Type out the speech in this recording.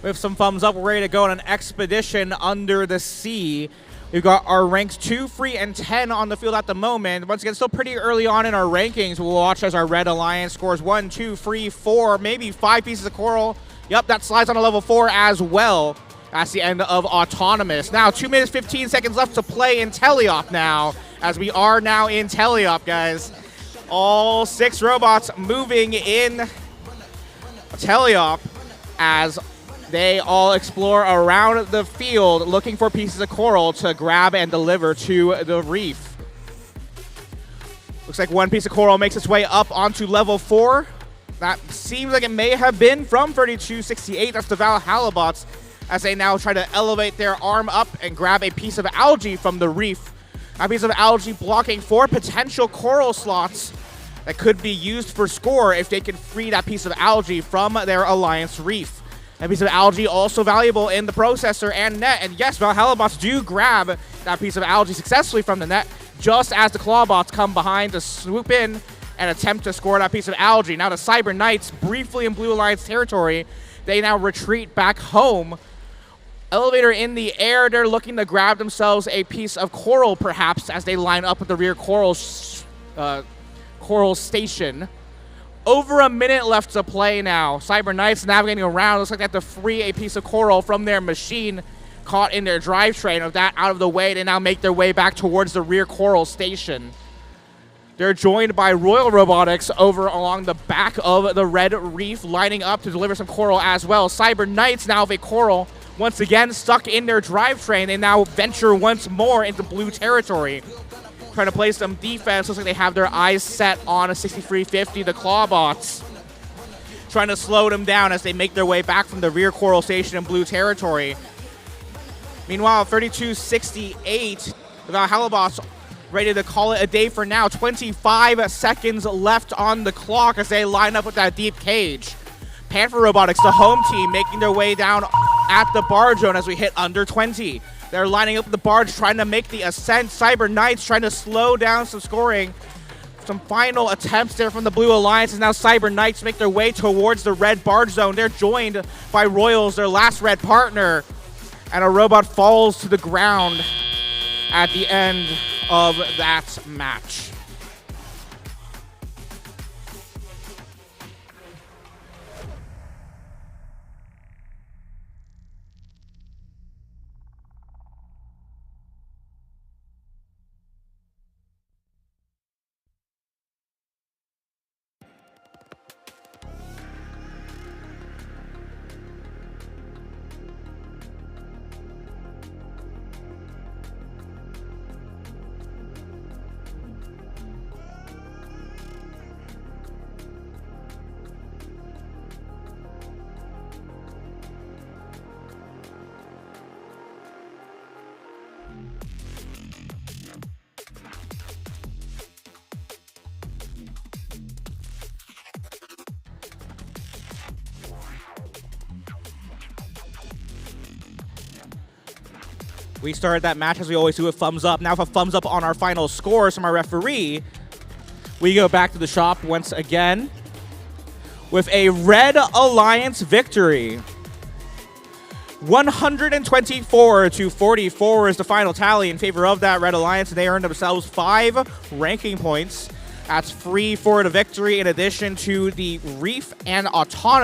With some thumbs up, we're ready to go on an expedition under the sea. We've got our ranks 2, 3, and 10 on the field at the moment. Once again, still pretty early on in our rankings. We'll watch as our Red Alliance scores 1, 2, 3, 4, maybe 5 pieces of coral. Yep, that slides on a level 4 as well. That's the end of Autonomous. Now, 2 minutes, 15 seconds left to play in Teleop now, as we are now in Teleop, guys. All 6 robots moving in Teleop as they all explore around the field looking for pieces of coral to grab and deliver to the reef. Looks like 1 piece of coral makes its way up onto level 4. That seems like it may have been from 3268. That's the Valhalla as they now try to elevate their arm up and grab a piece of algae from the reef. A piece of algae blocking 4 potential coral slots that could be used for score if they can free that piece of algae from their Alliance reef. That piece of algae also valuable in the processor and net. And yes, Valhalla do grab that piece of algae successfully from the net, just as the Clawbots come behind to swoop in and attempt to score that piece of algae. Now the Cyber Knights, briefly in Blue Alliance territory, they now retreat back home. Elevator in the air, they're looking to grab themselves a piece of coral, perhaps, as they line up with the rear coral station. Over a minute left to play now. Cyber Knights navigating around. Looks like they have to free a piece of coral from their machine caught in their drivetrain. With that out of the way, they now make their way back towards the rear coral station. They're joined by Royal Robotics over along the back of the red reef, lining up to deliver some coral as well. Cyber Knights now have a coral once again stuck in their drivetrain. They now venture once more into blue territory, trying to play some defense. Looks like they have their eyes set on a 6350, the Clawbots, trying to slow them down as they make their way back from the rear coral station in blue territory. Meanwhile, 3268, the Valhalla ready to call it a day for now. 25 seconds left on the clock as they line up with that deep cage. Panther Robotics, the home team, making their way down at the barge zone as we hit under 20. They're lining up the barge, trying to make the ascent. Cyber Knights trying to slow down some scoring. Some final attempts there from the Blue Alliance, and now Cyber Knights make their way towards the red barge zone. They're joined by Royals, their last red partner, and a robot falls to the ground at the end of that match. We started that match as we always do with thumbs up. Now with a thumbs up on our final scores from our referee, we go back to the shop once again with a Red Alliance victory. 124-44 is the final tally in favor of that Red Alliance, and they earned themselves 5 ranking points. That's 3 for the victory in addition to the Reef and Autonomous.